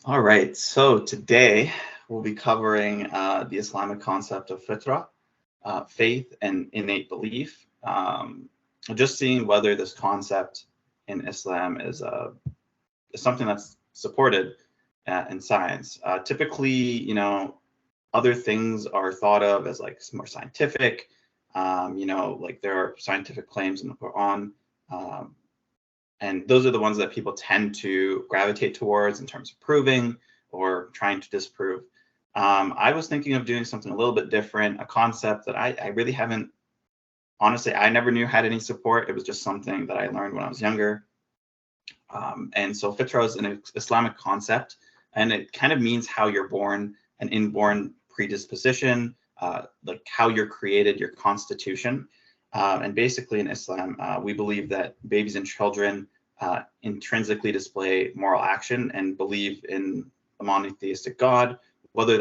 All right, so today we'll be covering the Islamic concept of fitrah, faith and innate belief. Just seeing whether this concept in Islam is something that's supported in science. Typically, other things are thought of as like more scientific. Like there are scientific claims in the Quran. Um, and those are the ones that people tend to gravitate towards in terms of proving or trying to disprove. I was thinking of doing something a little bit different, a concept that I really haven't, honestly, I never knew had any support. It was just something that I learned when I was younger. And so fitrah is an Islamic concept, and it kind of means how you're born, an inborn predisposition, like how you're created, your constitution. And basically, in Islam, we believe that babies and children intrinsically display moral action and believe in a monotheistic God. Whether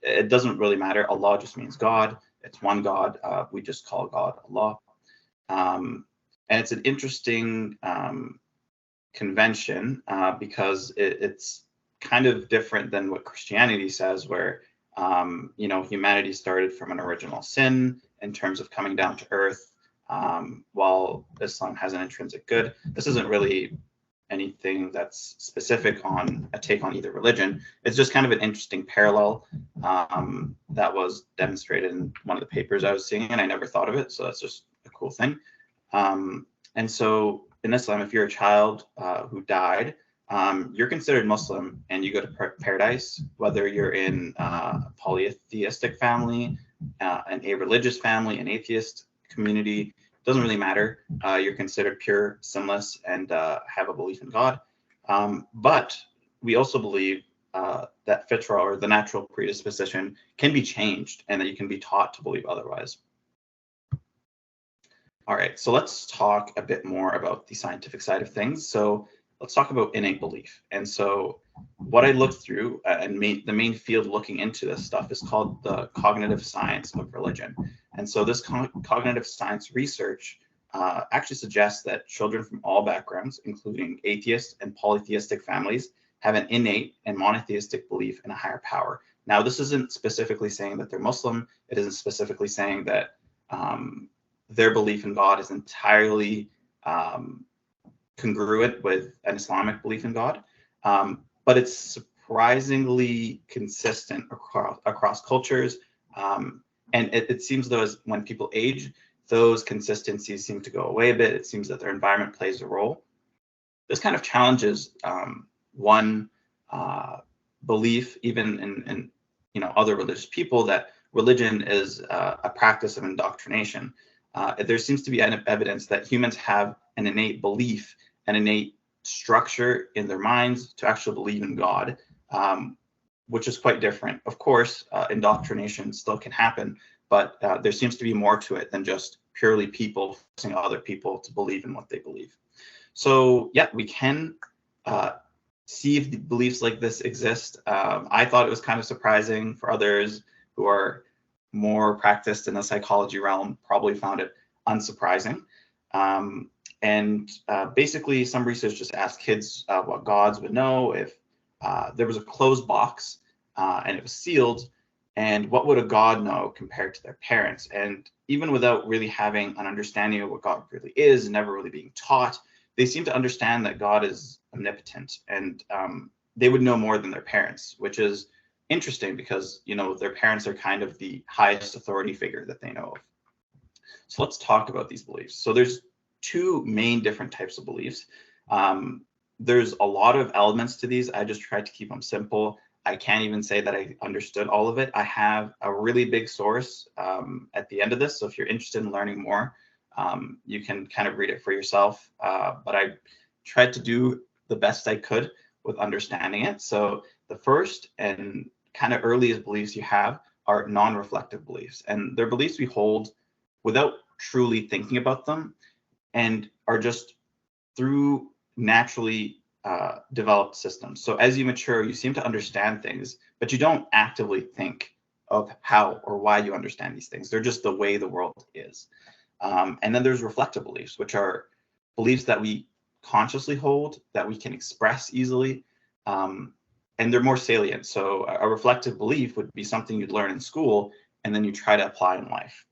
it doesn't really matter. Allah just means God. It's one God. We just call God Allah. And it's an interesting convention because it's kind of different than what Christianity says, where humanity started from an original sin in terms of coming down to earth, while Islam has an intrinsic good. This isn't really anything that's specific on a take on either religion. It's just kind of an interesting parallel that was demonstrated in one of the papers I was seeing, and I never thought of it, so that's just a cool thing. And so in Islam, if you're a child who died, you're considered Muslim and you go to paradise, whether you're in a polytheistic family, an a-religious family, an atheist community, doesn't really matter. You're considered pure, sinless, and have a belief in God. But we also believe that fitrah, or the natural predisposition, can be changed and that you can be taught to believe otherwise. All right, so let's talk a bit more about the scientific side of things. So let's talk about innate belief. And so what I looked through the main field looking into this stuff is called the cognitive science of religion. And so this cognitive science research actually suggests that children from all backgrounds, including atheist and polytheistic families, have an innate and monotheistic belief in a higher power. Now, this isn't specifically saying that they're Muslim. It isn't specifically saying that their belief in God is entirely congruent with an Islamic belief in God, but it's surprisingly consistent across cultures. And it seems though, as when people age, those consistencies seem to go away a bit. It seems that their environment plays a role. This kind of challenges one belief, even in other religious people, that religion is a practice of indoctrination. There seems to be evidence that humans have an innate belief, an innate structure in their minds to actually believe in God, which is quite different. Of course, indoctrination still can happen, but there seems to be more to it than just purely people forcing other people to believe in what they believe. So yeah, we can see if the beliefs like this exist. I thought it was kind of surprising. For others who are more practiced in the psychology realm probably found it unsurprising. And basically, some research just asked kids what gods would know if there was a closed box and it was sealed, and what would a god know compared to their parents? And even without really having an understanding of what God really is, never really being taught, they seem to understand that God is omnipotent, and they would know more than their parents, which is interesting because their parents are kind of the highest authority figure that they know of. So let's talk about these beliefs. So there's two main different types of beliefs. There's a lot of elements to these. I just tried to keep them simple. I can't even say that I understood all of it. I have a really big source at the end of this. So if you're interested in learning more, you can kind of read it for yourself. But I tried to do the best I could with understanding it. So the first and kind of earliest beliefs you have are non-reflective beliefs. And they're beliefs we hold without truly thinking about them, and are just through naturally developed systems. So as you mature, you seem to understand things, but you don't actively think of how or why you understand these things. They're just the way the world is. And then there's reflective beliefs, which are beliefs that we consciously hold, that we can express easily. and they're more salient. So a reflective belief would be something you'd learn in school, and then you try to apply in life.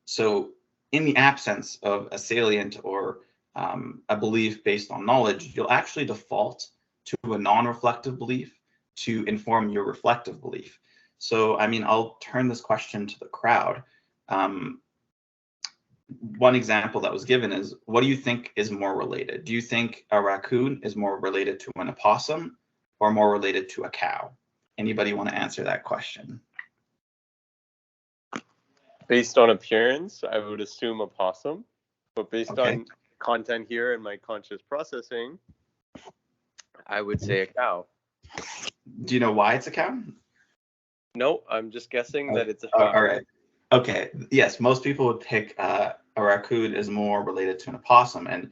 So in the absence of a salient or a belief based on knowledge, you'll actually default to a non-reflective belief to inform your reflective belief. So, I mean, I'll turn this question to the crowd. One example that was given is, what do you think is more related? Do you think a raccoon is more related to an opossum or more related to a cow? Anybody want to answer that question? Based on appearance, I would assume a possum, but based on content here and my conscious processing, I would say a cow. Do you know why it's a cow? No, I'm just guessing that it's a cow. All right. Okay. Yes, most people would pick a raccoon is more related to an opossum, and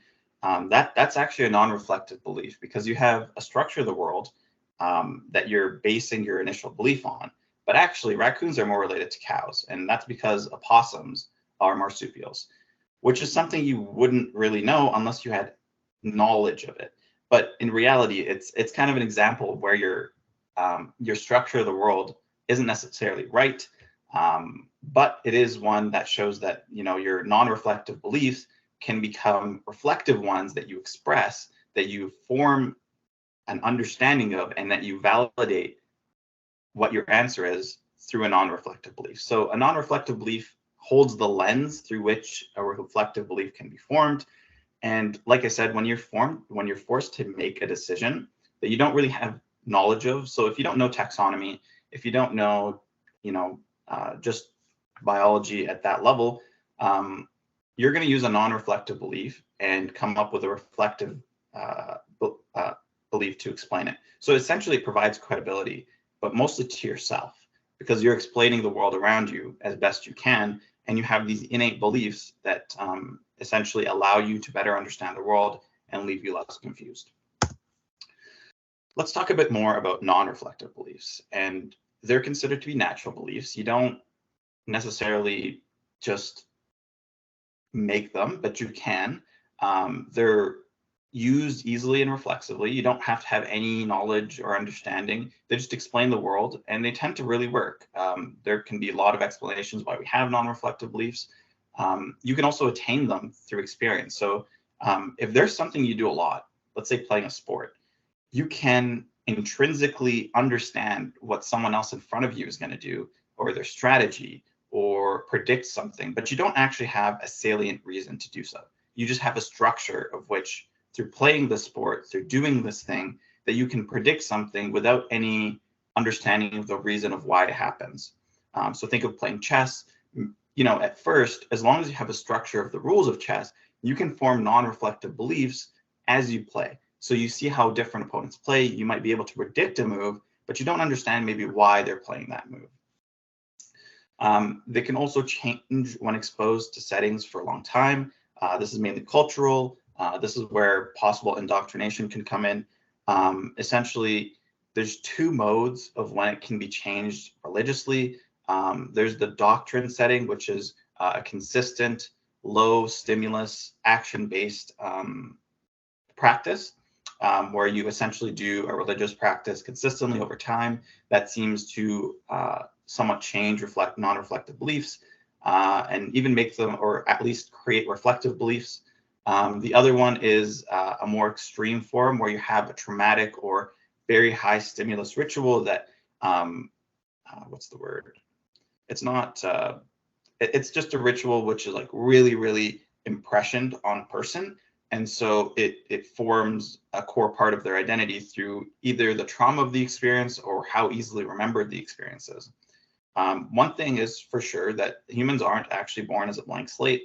that's actually a non-reflective belief, because you have a structure of the world that you're basing your initial belief on. But actually, raccoons are more related to cows, and that's because opossums are marsupials, which is something you wouldn't really know unless you had knowledge of it. But in reality, it's kind of an example of where your structure of the world isn't necessarily right, but it is one that shows that, you know, your non-reflective beliefs can become reflective ones that you express, that you form an understanding of, and that you validate what your answer is through a non-reflective belief. So a non-reflective belief holds the lens through which a reflective belief can be formed. And like I said, when you're forced to make a decision that you don't really have knowledge of, so if you don't know taxonomy, if you don't know, you know, just biology at that level, you're going to use a non-reflective belief and come up with a reflective belief to explain it. So essentially it provides credibility, but mostly to yourself, because you're explaining the world around you as best you can, and you have these innate beliefs that essentially allow you to better understand the world and leave you less confused. Let's talk a bit more about non-reflective beliefs, and they're considered to be natural beliefs. You don't necessarily just make them, but you can. They're used easily and reflexively. You don't have to have any knowledge or understanding. They just explain the world, and they tend to really work. There can be a lot of explanations why we have non-reflective beliefs. You can also attain them through experience. So if there's something you do a lot, let's say playing a sport, you can intrinsically understand what someone else in front of you is going to do, or their strategy, or predict something, but you don't actually have a salient reason to do so. You just have a structure of which, through playing the sport, through doing this thing, that you can predict something without any understanding of the reason of why it happens. So think of playing chess. You know, at first, as long as you have a structure of the rules of chess, you can form non-reflective beliefs as you play. So you see how different opponents play. You might be able to predict a move, but you don't understand maybe why they're playing that move. They can also change when exposed to settings for a long time. This is mainly cultural. This is where possible indoctrination can come in. Essentially, there's two modes of when it can be changed religiously. There's the doctrine setting, which is a consistent, low stimulus, action-based practice, where you essentially do a religious practice consistently over time that seems to somewhat change non-reflective beliefs, and even make them, or at least create reflective beliefs. The other one is a more extreme form where you have a traumatic or very high stimulus ritual that, what's the word? It's not, it's just a ritual which is like really, really impressioned on a person. And so it forms a core part of their identity through either the trauma of the experience or how easily remembered the experience is. One thing is for sure that humans aren't actually born as a blank slate.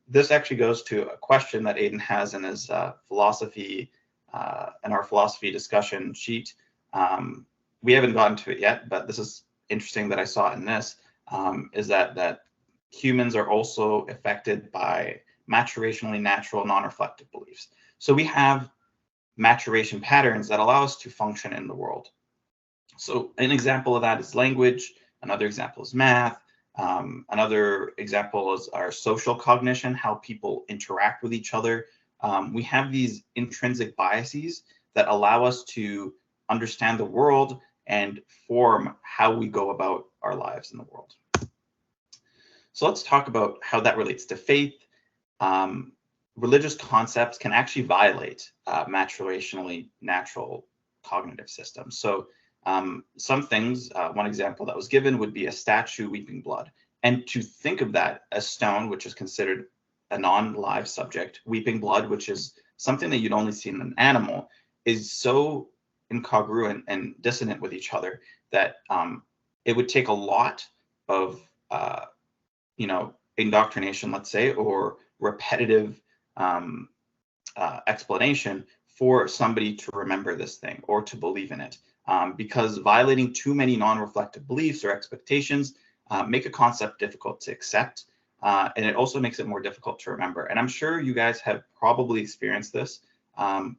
This actually goes to a question that Aiden has in his philosophy, in our philosophy discussion sheet. We haven't gotten to it yet, but this is interesting that I saw in this, is that humans are also affected by maturationally natural non-reflective beliefs. So we have maturation patterns that allow us to function in the world. So an example of that is language. Another example is math. Another example is our social cognition, how people interact with each other. We have these intrinsic biases that allow us to understand the world and form how we go about our lives in the world. So let's talk about how that relates to faith. Religious concepts can actually violate maturationally natural cognitive systems. So some things, one example that was given would be a statue weeping blood. And to think of that, a stone, which is considered a non-live subject, weeping blood, which is something that you'd only see in an animal, is so incongruent and dissonant with each other that it would take a lot of indoctrination, let's say, or repetitive explanation for somebody to remember this thing or to believe in it, because violating too many non-reflective beliefs or expectations make a concept difficult to accept, and it also makes it more difficult to remember. And I'm sure you guys have probably experienced this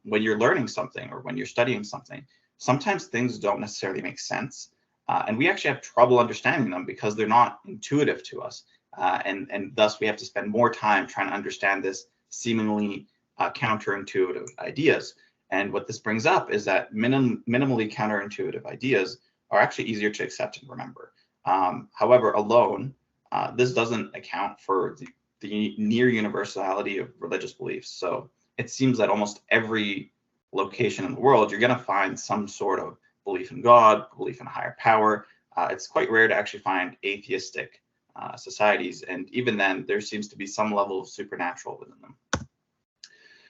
when you're learning something or when you're studying something. Sometimes things don't necessarily make sense, and we actually have trouble understanding them because they're not intuitive to us. And thus we have to spend more time trying to understand this seemingly counterintuitive ideas. And what this brings up is that minimally counterintuitive ideas are actually easier to accept and remember. However, alone, this doesn't account for the near universality of religious beliefs. So it seems that almost every location in the world, you're going to find some sort of belief in God, belief in a higher power. It's quite rare to actually find atheistic societies, and even then there seems to be some level of supernatural within them.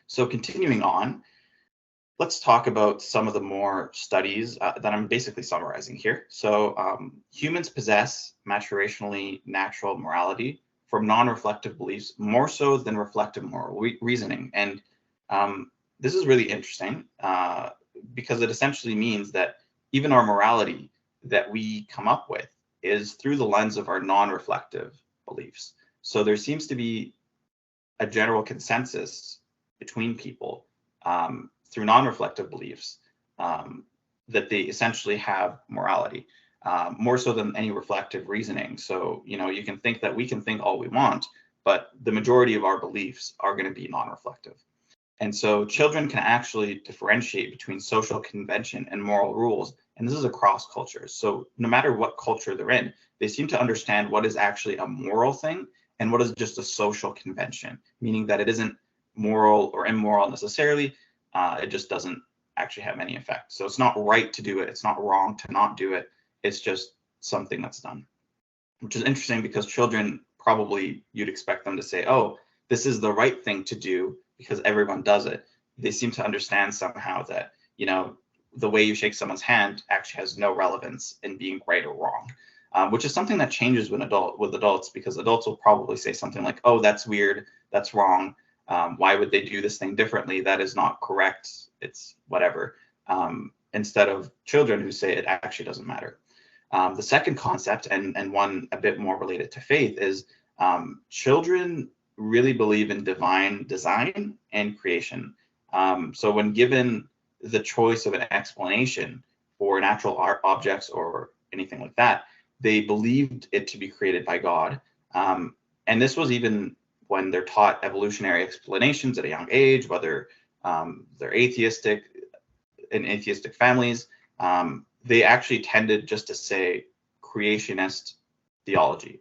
So continuing on, let's talk about some of the more studies that I'm basically summarizing here. So humans possess maturationally natural morality from non-reflective beliefs more so than reflective moral reasoning. And this is really interesting because it essentially means that even our morality that we come up with is through the lens of our non-reflective beliefs. So there seems to be a general consensus between people through non-reflective beliefs that they essentially have morality, more so than any reflective reasoning. So, you can think that we can think all we want, but the majority of our beliefs are going to be non-reflective. And so children can actually differentiate between social convention and moral rules. And this is across cultures. So no matter what culture they're in, they seem to understand what is actually a moral thing and what is just a social convention, meaning that it isn't moral or immoral necessarily. It just doesn't actually have any effect. So it's not right to do it. It's not wrong to not do it. It's just something that's done, which is interesting because children probably, you'd expect them to say, oh, this is the right thing to do because everyone does it. They seem to understand somehow that, the way you shake someone's hand actually has no relevance in being right or wrong, which is something that changes with adults, because adults will probably say something like, oh, that's weird, that's wrong. Why would they do this thing differently? That is not correct. It's whatever. Instead of children who say it actually doesn't matter. The second concept, and one a bit more related to faith, is children really believe in divine design and creation. So when given the choice of an explanation for natural art objects or anything like that, they believed it to be created by God. And this was even when they're taught evolutionary explanations at a young age, whether they're atheistic, in atheistic families, they actually tended just to say creationist theology,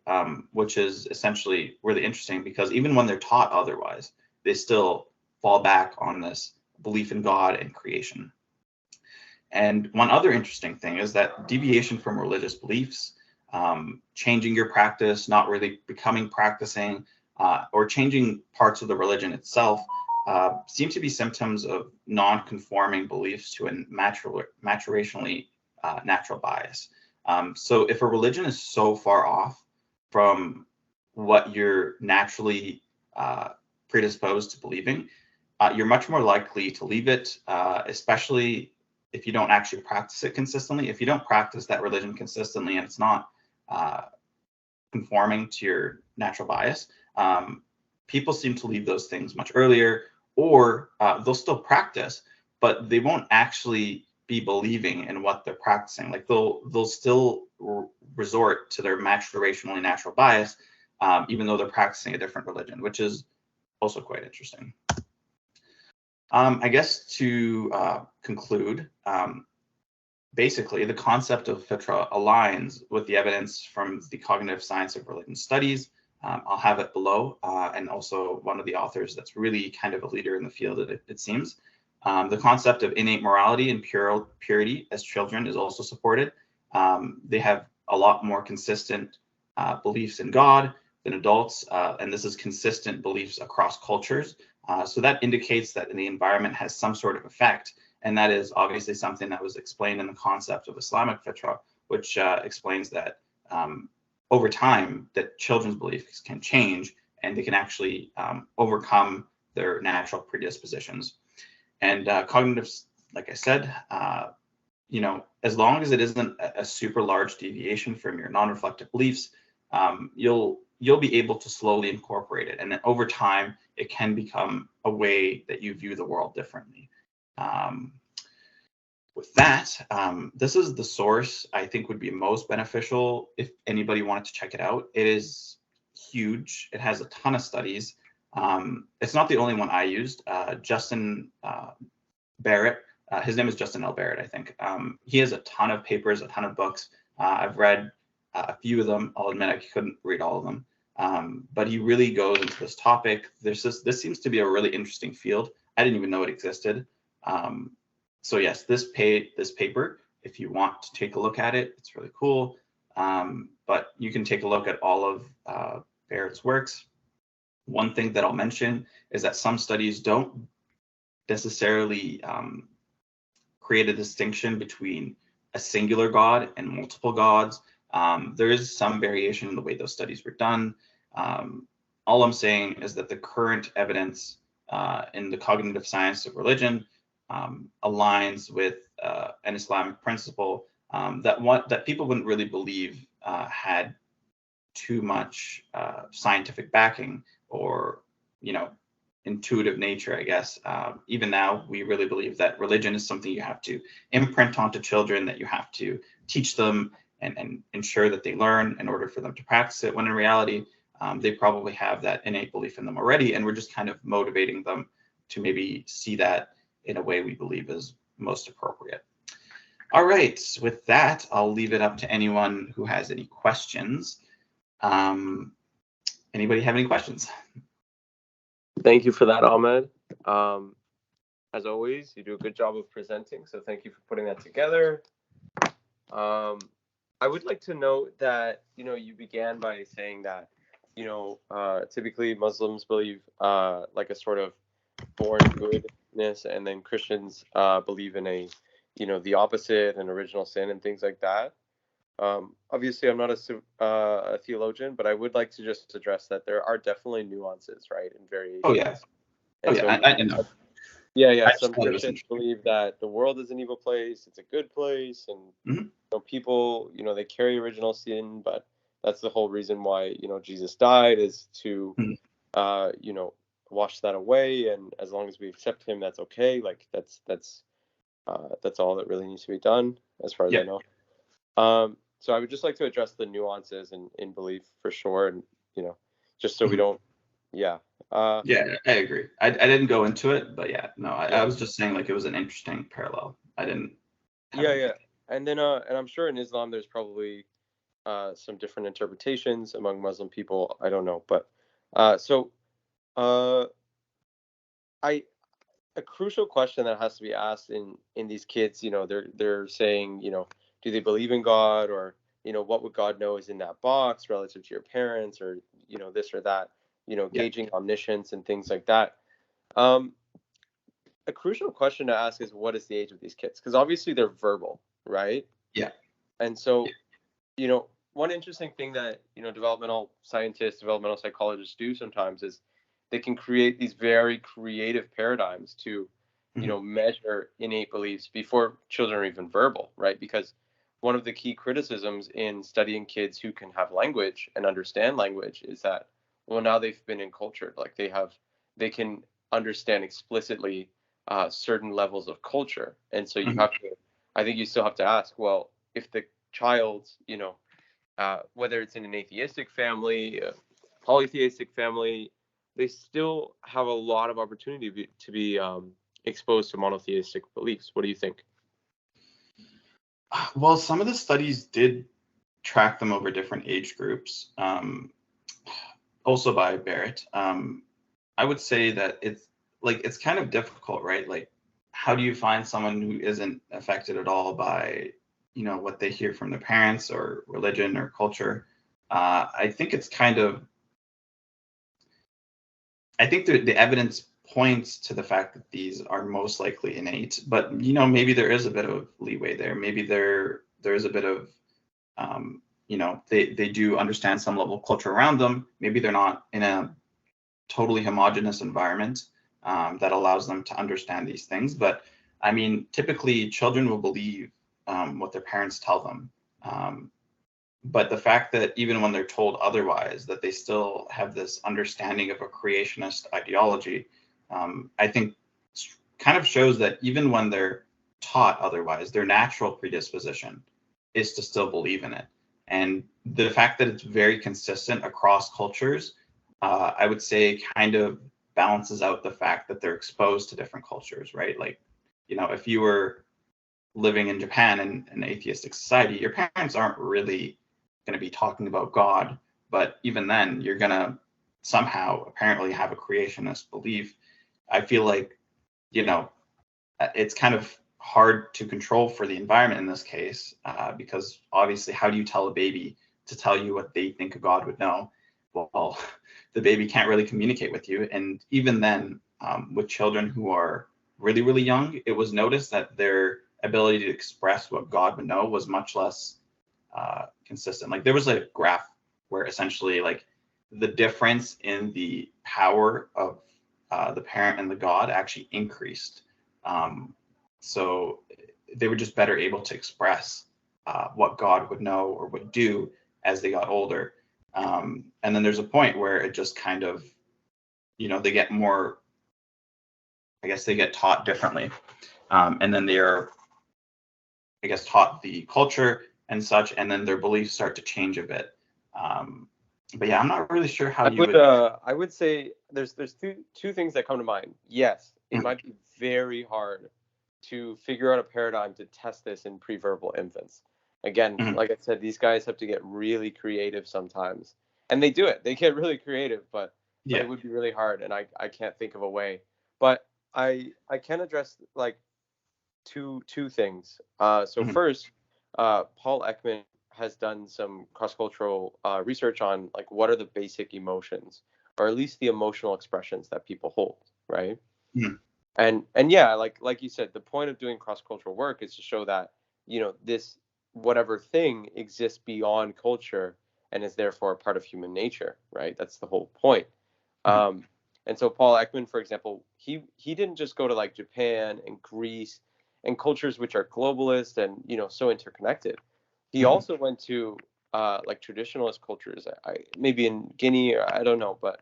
which is essentially really interesting because even when they're taught otherwise, they still fall back on this belief in God and creation. And one other interesting thing is that deviation from religious beliefs, changing your practice, not really becoming practicing, or changing parts of the religion itself, seem to be symptoms of non-conforming beliefs to a maturationally natural bias. So if a religion is so far off from what you're naturally predisposed to believing, you're much more likely to leave it, especially if you don't actually practice it consistently. If you don't practice that religion consistently and it's not conforming to your natural bias, people seem to leave those things much earlier, or they'll still practice, but they won't actually be believing in what they're practicing. Like they'll still resort to their maturationally natural bias, even though they're practicing a different religion, which is also quite interesting. I guess to conclude, basically, the concept of Fitrah aligns with the evidence from the cognitive science of religion studies. I'll have it below, and also one of the authors that's really kind of a leader in the field, it seems. The concept of innate morality and purity as children is also supported. They have a lot more consistent beliefs in God than adults, and this is consistent beliefs across cultures. So that indicates that the environment has some sort of effect, and that is obviously something that was explained in the concept of Islamic Fitrah, which explains that over time that children's beliefs can change and they can actually overcome their natural predispositions. And cognitive, like I said, as long as it isn't a super large deviation from your non-reflective beliefs, you'll be able to slowly incorporate it. And then over time, it can become a way that you view the world differently. With that, this is the source I think would be most beneficial if anybody wanted to check it out. It is huge. It has a ton of studies. It's not the only one I used. Justin Barrett, his name is Justin L. Barrett, I think. He has a ton of papers, a ton of books. I've read a few of them. I'll admit I couldn't read all of them. But he really goes into this topic. This seems to be a really interesting field. I didn't even know it existed. So yes, this paper, if you want to take a look at it, it's really cool. But you can take a look at all of Barrett's works. One thing that I'll mention is that some studies don't necessarily create a distinction between a singular God and multiple gods. There is some variation in the way those studies were done. All I'm saying is that the current evidence in the cognitive science of religion aligns with an Islamic principle that people wouldn't really believe had too much scientific backing or, intuitive nature, I guess. Even now, we really believe that religion is something you have to imprint onto children, that you have to teach them and ensure that they learn in order for them to practice it, when in reality, they probably have that innate belief in them already, and we're just kind of motivating them to maybe see that in a way we believe is most appropriate. All right, with that, I'll leave it up to anyone who has any questions. Anybody have any questions? Thank you for that, Ahmed. As always, you do a good job of presenting, so thank you for putting that together. I would like to note that, you began by saying that, typically Muslims believe like a sort of born goodness, and then Christians believe in the opposite, and original sin and things like that. Obviously, I'm not a theologian, but I would like to just address that there are definitely nuances, right, and variations. Oh yeah. I know. Yeah. Some Christians believe that the world is an evil place, it's a good place, and people, they carry original sin, but that's the whole reason why Jesus died, is to wash that away, and as long as we accept him, that's okay. Like that's all that really needs to be done, as far as I know. So I would just like to address the nuances in belief for sure, and just so we don't. Yeah, I agree. I didn't go into it, but I was just saying, like, it was an interesting parallel. I didn't. And then and I'm sure in Islam there's probably some different interpretations among Muslim people. I don't know, but a crucial question that has to be asked in these kids, they're saying, do they believe in God, or what would God know is in that box relative to your parents, or this or that, gauging omniscience and things like that. A crucial question to ask is, what is the age of these kids? Because obviously they're verbal, right? Yeah. And so, one interesting thing that developmental scientists, developmental psychologists do sometimes is they can create these very creative paradigms to measure innate beliefs before children are even verbal, right? Because one of the key criticisms in studying kids who can have language and understand language is that, well, now they've been encultured, like they can understand explicitly certain levels of culture, and so you have to, I think you still have to ask, well, if the child, whether it's in an atheistic family, a polytheistic family, they still have a lot of opportunity to be exposed to monotheistic beliefs. What do you think? Well, some of the studies did track them over different age groups, also by Barrett. I would say that it's kind of difficult, right? Like, how do you find someone who isn't affected at all by, what they hear from their parents or religion or culture? I think it's kind of, I think the evidence points to the fact that these are most likely innate, but maybe there is a bit of leeway there. Maybe there is a bit of, they do understand some level of culture around them. Maybe they're not in a totally homogenous environment that allows them to understand these things. But I mean, typically children will believe what their parents tell them. But the fact that even when they're told otherwise, that they still have this understanding of a creationist ideology, I think kind of shows that even when they're taught otherwise, their natural predisposition is to still believe in it. And the fact that it's very consistent across cultures, I would say kind of balances out the fact that they're exposed to different cultures, right? Like, if you were living in Japan in an atheistic society, your parents aren't really going to be talking about God, but even then, you're going to somehow apparently have a creationist belief. I feel like, it's kind of hard to control for the environment in this case, because obviously, how do you tell a baby to tell you what they think a God would know? Well, the baby can't really communicate with you. And even then, with children who are really, really young, it was noticed that their ability to express what God would know was much less consistent. Like, there was a graph where essentially, like, the difference in the power of the parent and the God actually increased. So they were just better able to express what God would know or would do as they got older. And then there's a point where it just kind of, they get more, I guess they get taught differently. And then they are, I guess, taught the culture and such, and then their beliefs start to change a bit. But yeah, I'm not really sure how you would. I would say there's two things that come to mind. Yes, it might be very hard to figure out a paradigm to test this in preverbal infants. Again, like I said, these guys have to get really creative sometimes, and they do it. They get really creative, but it would be really hard, and I can't think of a way. But I can address like two things. So first, Paul Ekman has done some cross-cultural research on like what are the basic emotions, or at least the emotional expressions that people hold, right? And yeah, like you said, the point of doing cross-cultural work is to show that this whatever thing exists beyond culture and is therefore a part of human nature, right? That's the whole point. And so Paul Ekman, for example, he didn't just go to like Japan and Greece and cultures which are globalist and so interconnected. He also went to like traditionalist cultures, maybe in Guinea, or I don't know, but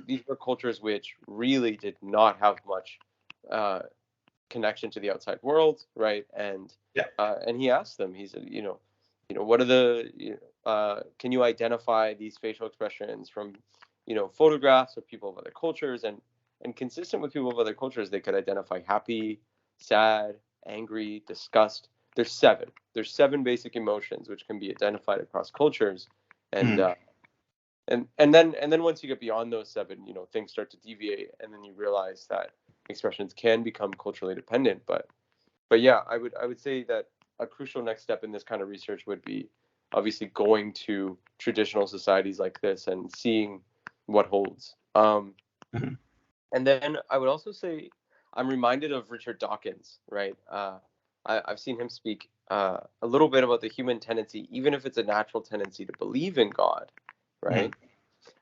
these were cultures which really did not have much connection to the outside world, right? And he asked them, he said, what are the can you identify these facial expressions from photographs of people of other cultures, and consistent with people of other cultures, they could identify happy, sad, angry, disgust. There's seven basic emotions which can be identified across cultures, and and then once you get beyond those seven, things start to deviate, and then you realize that expressions can become culturally dependent. But yeah, I would say that a crucial next step in this kind of research would be obviously going to traditional societies like this and seeing what holds. And then I would also say I'm reminded of Richard Dawkins, right? I've seen him speak a little bit about the human tendency, even if it's a natural tendency to believe in God, right?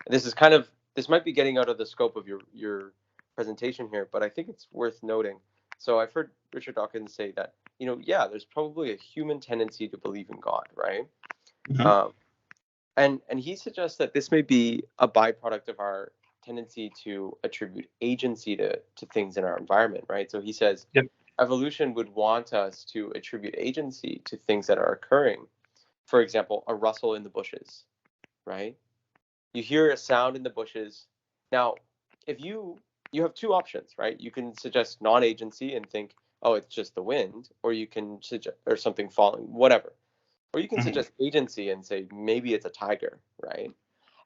This might be getting out of the scope of your presentation here, but I think it's worth noting. So I've heard Richard Dawkins say that, there's probably a human tendency to believe in God, right? And he suggests that this may be a byproduct of our tendency to attribute agency to things in our environment, right? So he says evolution would want us to attribute agency to things that are occurring. For example, a rustle in the bushes, right? You hear a sound in the bushes. Now, if you have two options, right? You can suggest non-agency and think oh, it's just the wind, or you can suggest, or something falling, whatever. Or you can Mhm. suggest agency and say maybe it's a tiger, right?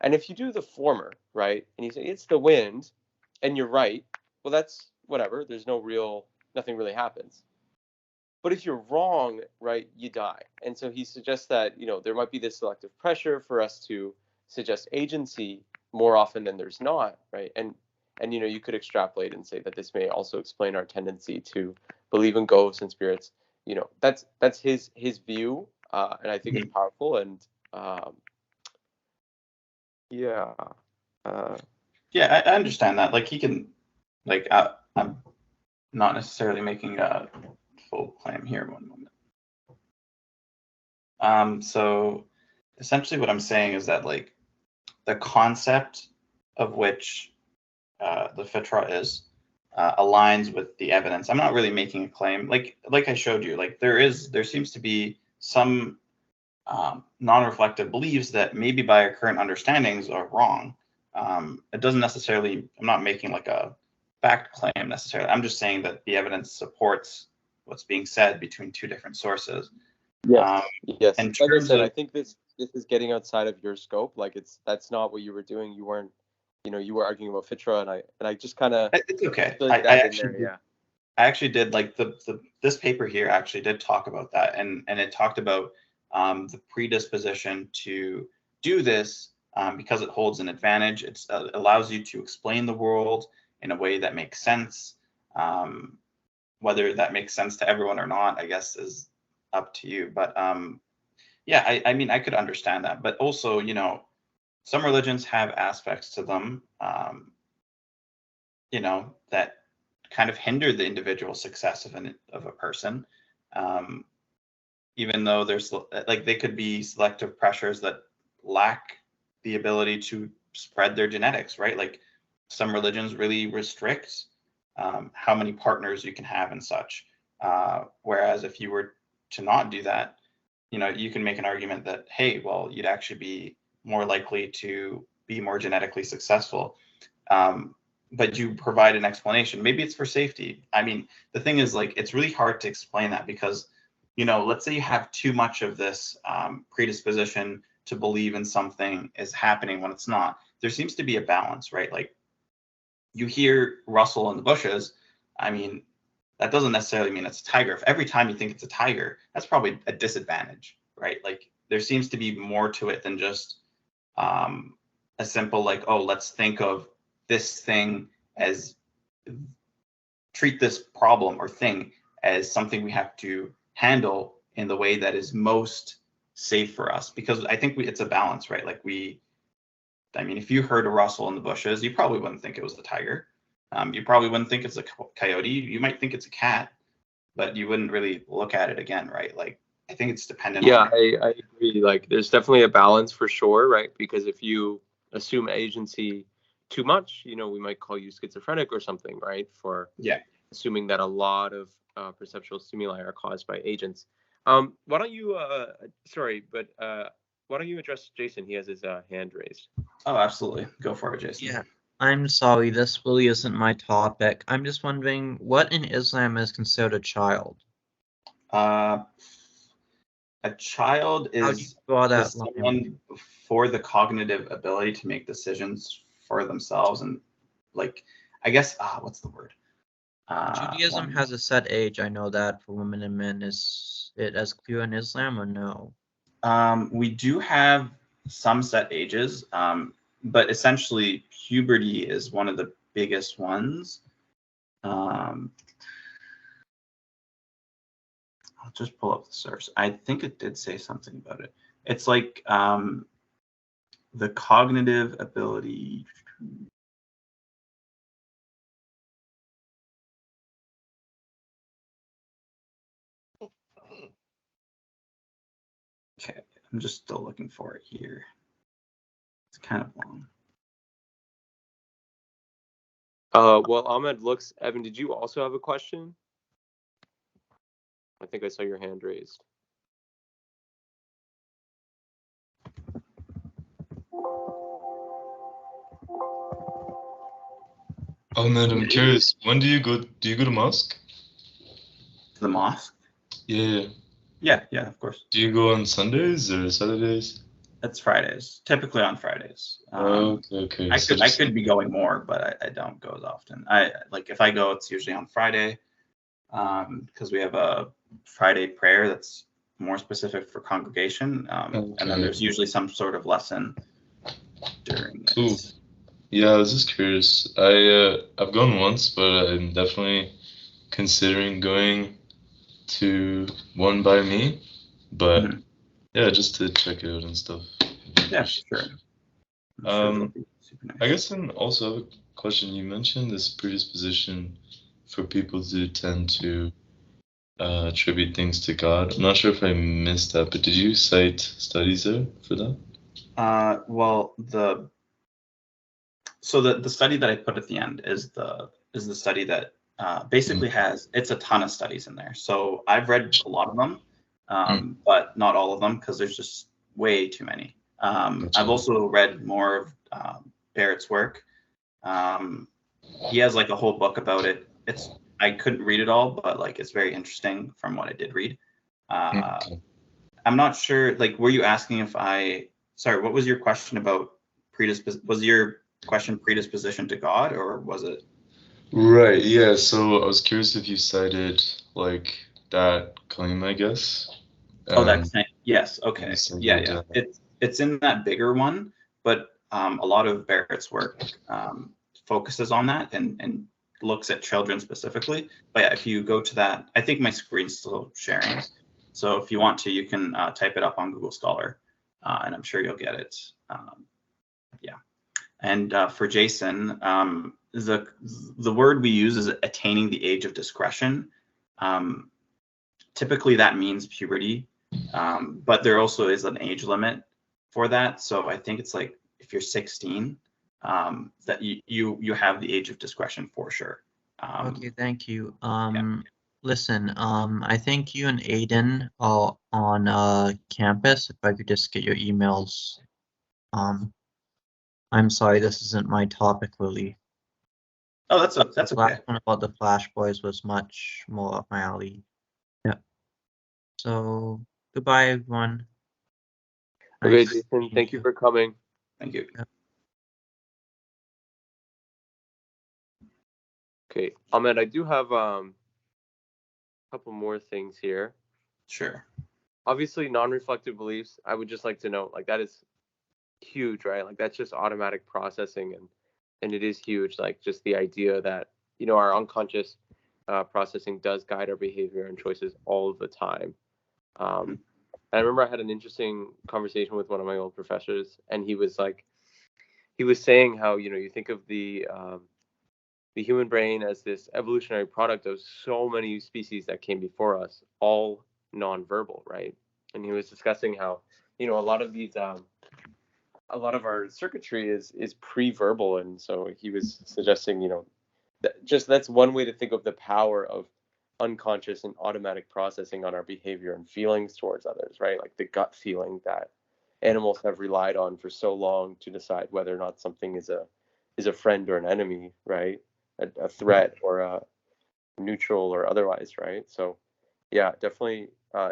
And if you do the former, right, and you say it's the wind, and you're right, well, that's whatever. There's nothing really happens. But if you're wrong, right, you die. And so he suggests that, there might be this selective pressure for us to suggest agency more often than there's not, right? And you could extrapolate and say that this may also explain our tendency to believe in ghosts and spirits. That's his view, and I think it's Mhm. powerful. And yeah, uh, Yeah, I understand that. Like he can, like I'm not necessarily making a full claim here. One moment. So essentially, what I'm saying is that like the concept of which the Fitrah is aligns with the evidence. I'm not really making a claim. Like I showed you, like there seems to be some non-reflective beliefs that maybe by our current understandings are wrong. It doesn't necessarily. I'm not making like a fact claim necessarily. I'm just saying that the evidence supports what's being said between two different sources. yes, Um, yes. in Like I terms said, I of think this is getting outside of your scope. Like that's not what you were doing. You weren't, you were arguing about Fitra, and I just kind of it's okay. slid that in there. Yeah. I actually did like the this paper here actually did talk about that, and it talked about the predisposition to do this because it holds an advantage. It allows you to explain the world in a way that makes sense. Um, Whether that makes sense to everyone or not, I guess, is up to you. But yeah, I mean, I could understand that. But also, some religions have aspects to them, that kind of hinder the individual success of a person. Um, Even though there's like they could be selective pressures that lack the ability to spread their genetics, right? Like some religions really restrict how many partners you can have and such. Whereas if you were to not do that, you can make an argument that, hey, well, you'd actually be more likely to be more genetically successful. But you provide an explanation. Maybe it's for safety. I mean, the thing is, like, it's really hard to explain that because, let's say you have too much of this predisposition to believe in something is happening when it's not. There seems to be a balance, right? Like, you hear rustle in the bushes. I mean, that doesn't necessarily mean it's a tiger. If every time you think it's a tiger, that's probably a disadvantage, right? Like, there seems to be more to it than just um, a simple like, oh, let's think of this thing as treat this problem or thing as something we have to handle in the way that is most safe for us. Because I think it's a balance, right? Like I mean, if you heard a rustle in the bushes, you probably wouldn't think it was the tiger. You probably wouldn't think it's a coyote. You might think it's a cat, but you wouldn't really look at it again, right? Like, I think it's dependent Yeah, on. I agree. Like, there's definitely a balance for sure, right? Because if you assume agency too much, we might call you schizophrenic or something, right? For Yeah. assuming that a lot of perceptual stimuli are caused by agents. Why don't you, sorry, but why don't you address Jason? He has his hand raised. Oh, absolutely. Go for it, Jason. Yeah, I'm sorry, this really isn't my topic. I'm just wondering what in Islam is considered a child? Uh, a child How do you is draw that line? someone for the cognitive ability to make decisions for themselves, and like, I guess, what's the word? Judaism has a set age, I know that, for women and men. Is it as clear in Islam or no? We do have some set ages, but essentially puberty is one of the biggest ones. I'll just pull up the source. I think it did say something about it. It's like the cognitive ability. Okay, I'm just still looking for it here. It's kind of long. Well, Ahmed looks. Evan, did you also have a question? I think I saw your hand raised. Ahmed, I'm curious. When do you go? Do you go to mosque? To the mosque? Yeah. Yeah, of course. Do you go on Sundays or Saturdays? It's Fridays, typically on Fridays. Okay. I could be going more, but I don't go as often. If I go, it's usually on Friday, because we have a Friday prayer that's more specific for congregation, and then there's usually some sort of lesson during it. Cool. Yeah, I was just curious. I've gone once, but I'm definitely considering going to one by me. But yeah, just to check it out and stuff. Yeah, sure. That'll be super nice. I guess then also a question. You mentioned this predisposition for people to tend to attribute things to God. I'm not sure if I missed that, but did you cite studies there for that? Well, the study that I put at the end is the study that basically it's a ton of studies in there. So I've read a lot of them, but not all of them because there's just way too many. I've also read more of Barrett's work. He has like a whole book about it. I couldn't read it all, but like it's very interesting from what I did read. I'm not sure. Like, were you asking if Sorry, what was your question about Was your question predisposition to God, or was it? Right. Yeah. So I was curious if you cited like that claim, I guess. That claim. Yes. Okay. Yeah. It's in that bigger one, but a lot of Barrett's work focuses on that and looks at children specifically. But yeah, if you go to that, I think my screen's still sharing. So if you want to, you can type it up on Google Scholar, and I'm sure you'll get it. Yeah. And for Jason, the word we use is attaining the age of discretion. Typically that means puberty, but there also is an age limit for that. So I think it's like if you're 16, that you have the age of discretion for sure. Okay, thank you. Listen, I think you and Aiden are on campus. If I could just get your emails. I'm sorry, this isn't my topic, Lily. Oh, that's okay. The last one about the Flash Boys was much more up my alley. Yeah. So goodbye, everyone. Okay, Jason, thank you for coming. Thank you. Yeah. Okay, Ahmed, I do have a couple more things here. Sure. Obviously, non-reflective beliefs, I would just like to note, like that is huge, right? Like that's just automatic processing, and it is huge. Like just the idea that our unconscious processing does guide our behavior and choices all the time. And I remember I had an interesting conversation with one of my old professors, and he was saying how you think of the human brain as this evolutionary product of so many species that came before us, all nonverbal, right? And he was discussing how a lot of our circuitry is pre-verbal, and so he was suggesting that's one way to think of the power of unconscious and automatic processing on our behavior and feelings towards others, right? Like the gut feeling that animals have relied on for so long to decide whether or not something is a friend or an enemy, right? A threat or a neutral or otherwise, right? So yeah, definitely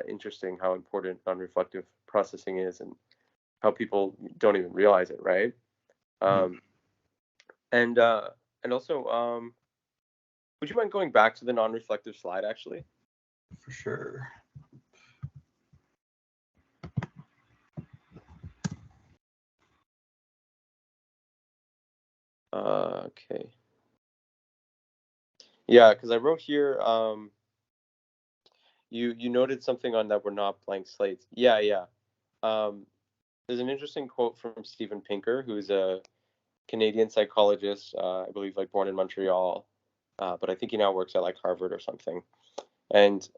interesting how important non-reflective processing is and how people don't even realize it, right? And also, would you mind going back to the non-reflective slide, actually? For sure. Okay. Yeah, because I wrote here, you noted something on that we're not blank slates. Yeah. There's an interesting quote from Steven Pinker, who's a Canadian psychologist, I believe, like born in Montreal, but I think he now works at like Harvard or something. And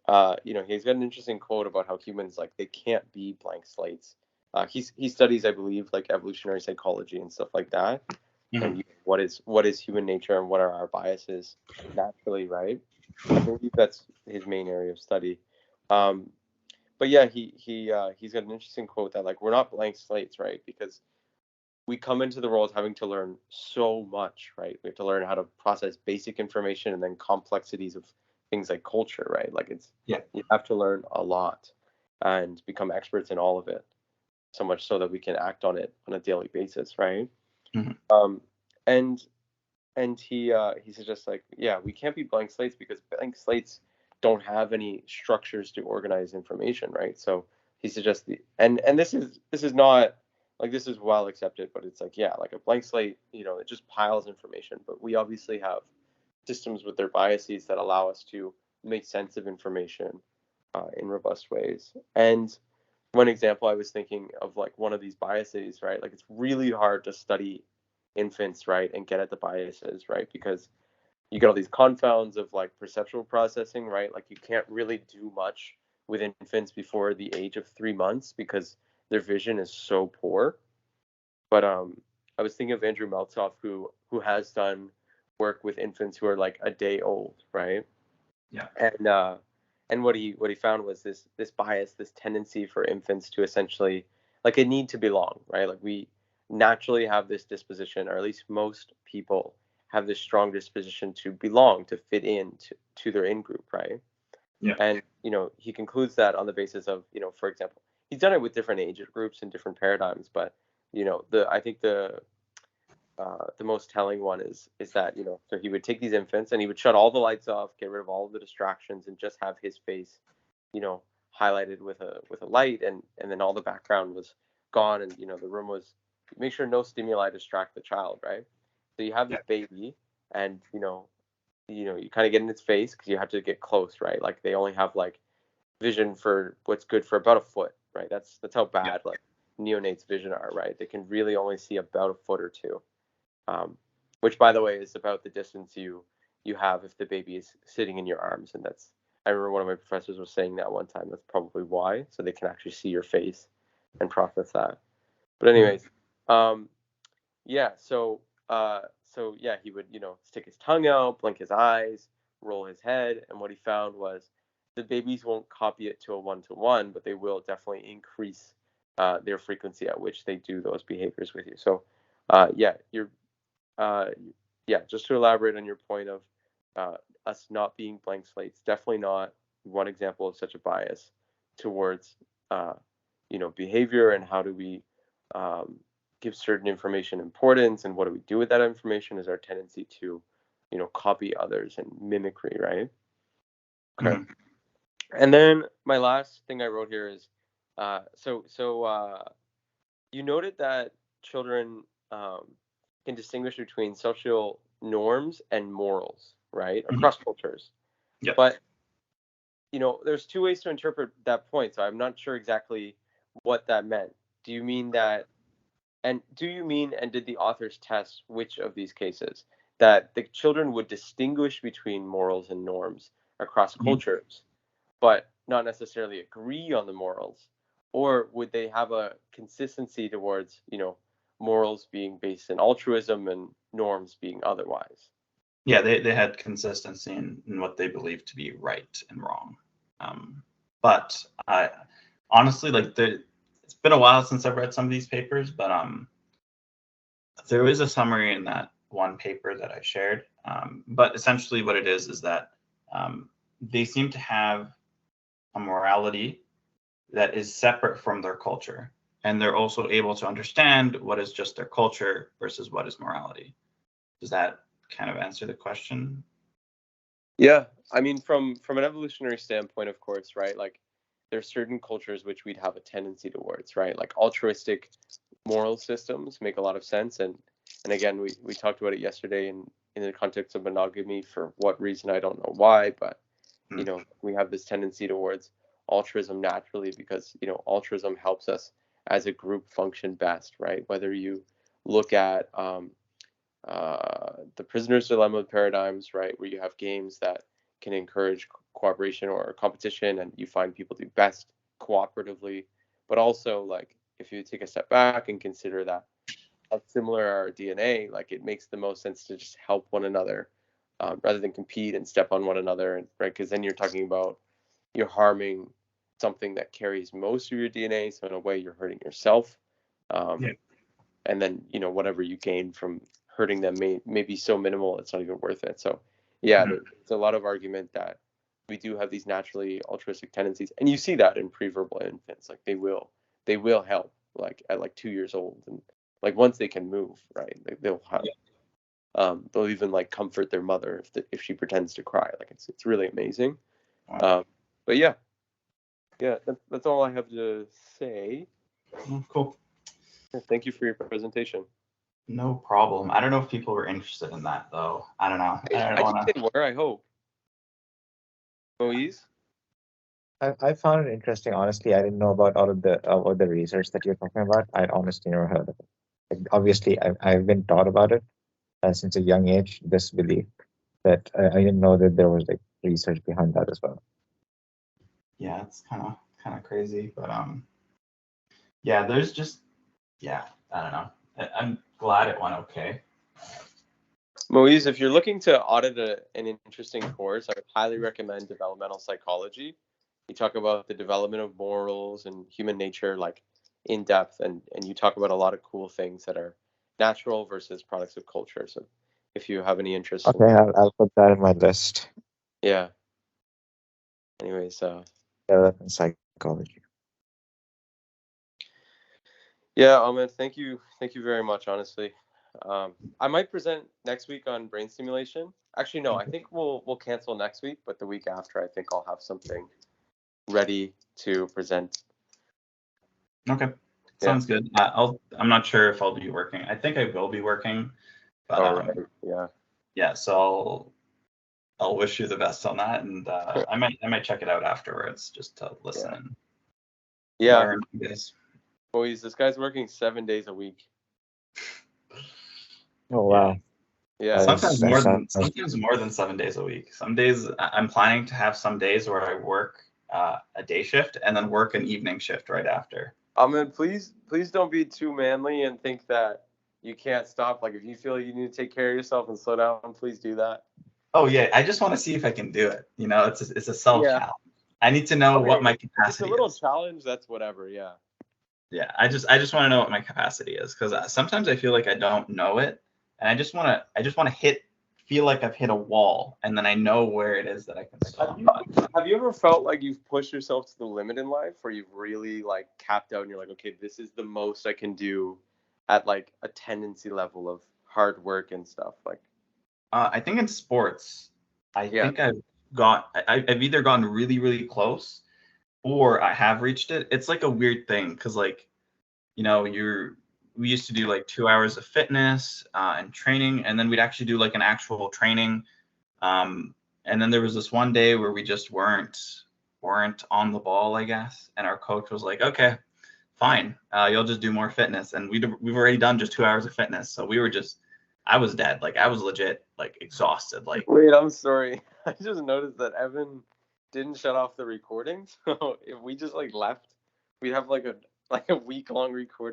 he's got an interesting quote about how humans they can't be blank slates. He studies, I believe, like evolutionary psychology and stuff like that, and what is human nature and what are our biases naturally, right? I believe that's his main area of study. But yeah, he's got an interesting quote that we're not blank slates, right? Because we come into the world having to learn so much, right? We have to learn how to process basic information and then complexities of things like culture, right? Like Yeah. you have to learn a lot and become experts in all of it, so much so that we can act on it on a daily basis, right? Mhm. And he suggests, like, yeah, we can't be blank slates because blank slates don't have any structures to organize information, right? So he suggests and this is not like, this is well accepted, but it's like, yeah, like a blank slate, it just piles information, but we obviously have systems with their biases that allow us to make sense of information in robust ways. And one example I was thinking of, like, one of these biases, right? Like, it's really hard to study infants, right, and get at the biases, right? Because you get all these confounds of, like, perceptual processing, right? Like, you can't really do much with infants before the age of 3 months because their vision is so poor. But I was thinking of Andrew Meltzoff, who has done work with infants who are like a day old, right? Yeah. And what he found was this bias, this tendency for infants to essentially, like, a need to belong, right? Like, we naturally have this disposition, or at least most people have this strong disposition to belong, to fit in to their in group, right? Yeah. And he concludes that on the basis of, for example, he's done it with different age groups and different paradigms, but I think the most telling one is that, so he would take these infants and he would shut all the lights off, get rid of all of the distractions, and just have his face, highlighted with a light, and then all the background was gone, and the room was, make sure no stimuli distract the child, right? So you have this baby, and you kind of get in its face because you have to get close, right? Like, they only have, like, vision for what's good for about a foot, right? That's how bad, like, neonates' vision are, right? They can really only see about a foot or two, which, by the way, is about the distance you have if the baby is sitting in your arms. And that's, I remember one of my professors was saying that one time, that's probably why, so they can actually see your face and process that. But anyways, yeah, so yeah, he would, stick his tongue out, blink his eyes, roll his head, and what he found was the babies won't copy it to a one-to-one, but they will definitely increase their frequency at which they do those behaviors with you. So yeah, just to elaborate on your point of us not being blank slates, definitely not one example of such a bias towards behavior, and how do we give certain information importance, and what do we do with that information, is our tendency to copy others and mimicry, right? Okay. Mhm. And then my last thing I wrote here is you noted that children can distinguish between social norms and morals, right, across cultures. Yeah. But there's two ways to interpret that point, so I'm not sure exactly what that meant. Do you mean that, and did the authors test which of these cases, that the children would distinguish between morals and norms across Mhm. cultures, but not necessarily agree on the morals? Or would they have a consistency towards, morals being based in altruism and norms being otherwise? Yeah, they had consistency in what they believed to be right and wrong. But I honestly, like, it's been a while since I've read some of these papers, but there is a summary in that one paper that I shared. But essentially what it is that they seem to have a morality that is separate from their culture. And they're also able to understand what is just their culture versus what is morality. Does that kind of answer the question? Yeah, I mean, from an evolutionary standpoint, of course, right? Like, there's certain cultures which we'd have a tendency towards, right? Like, altruistic moral systems make a lot of sense, and again, we talked about it yesterday in the context of monogamy. For what reason, I don't know why, but we have this tendency towards altruism naturally because altruism helps us as a group function best, right? Whether you look at the prisoner's dilemma paradigms, right, where you have games that can encourage cooperation or competition, and you find people do best cooperatively. But also, like, if you take a step back and consider that how similar our DNA, like, it makes the most sense to just help one another rather than compete and step on one another, and right, because then you're harming something that carries most of your DNA, so in a way you're hurting yourself. Yeah. And then whatever you gain from hurting them may be so minimal it's not even worth it. So yeah, there's a lot of argument that we do have these naturally altruistic tendencies, and you see that in preverbal infants. Like they will help like at like 2 years old, and like once they can move, right? They'll have they'll even like comfort their mother if she pretends to cry. Like it's really amazing. Wow. But yeah, that's all I have to say. Cool. Thank you for your presentation. No problem. I don't know if people were interested in that though. I don't know. I don't want think to. they were. I hope. Moise? I found it interesting. Honestly, I didn't know about all of the research that you're talking about. I'd honestly never heard of it. Like, obviously, I've been taught about it since a young age. This belief that I didn't know that there was like research behind that as well. Yeah, it's kind of crazy, but yeah, there's just I don't know. I'm glad it went okay. Moise, if you're looking to audit an interesting course, I would highly recommend developmental psychology. You talk about the development of morals and human nature, like in depth, and you talk about a lot of cool things that are natural versus products of culture. So if you have any interest Okay, I'll put that in my list. Yeah. Anyways, Development psychology. yeah, Ahmed, thank you very much, honestly. I might present next week on brain stimulation. Actually, no, I think we'll cancel next week, but the week after, I think I'll have something ready to present. Okay, sounds good. I'm not sure if I'll be working. I think I will be working, but right. Yeah. So I'll wish you the best on that, and I might check it out afterwards just to listen and learn. Yes. Boys, this guy's working 7 days a week. Oh wow. Yeah. Sometimes more than 7 days a week. Some days I'm planning to have some days where I work a day shift and then work an evening shift right after. Ahmed, please don't be too manly and think that you can't stop. Like if you feel you need to take care of yourself and slow down, please do that. Oh yeah, I just want to see if I can do it. You know, it's a self challenge. I need to know what my capacity is. It's a little challenge. That's whatever. Yeah. Yeah, I just want to know what my capacity is, because sometimes I feel like I don't know it, and I just want to feel like I've hit a wall, and then I know where it is that I can stop. Have you ever felt like you've pushed yourself to the limit in life, where you've really like capped out and you're like, okay, this is the most I can do at like a tendency level of hard work and stuff? Like, I think in sports, I think I've either gone really, really close, or I have reached it. It's like a weird thing, because like, you know, we used to do like 2 hours of fitness and training, and then we'd actually do like an actual training. And then there was this one day where we just weren't on the ball, I guess, and our coach was like, okay, fine, you'll just do more fitness, and we've already done just 2 hours of fitness, so I was dead, like I was legit like exhausted. Like, wait, I'm sorry, I just noticed that Evan didn't shut off the recording, so if we just like left, we'd have like a week-long recording.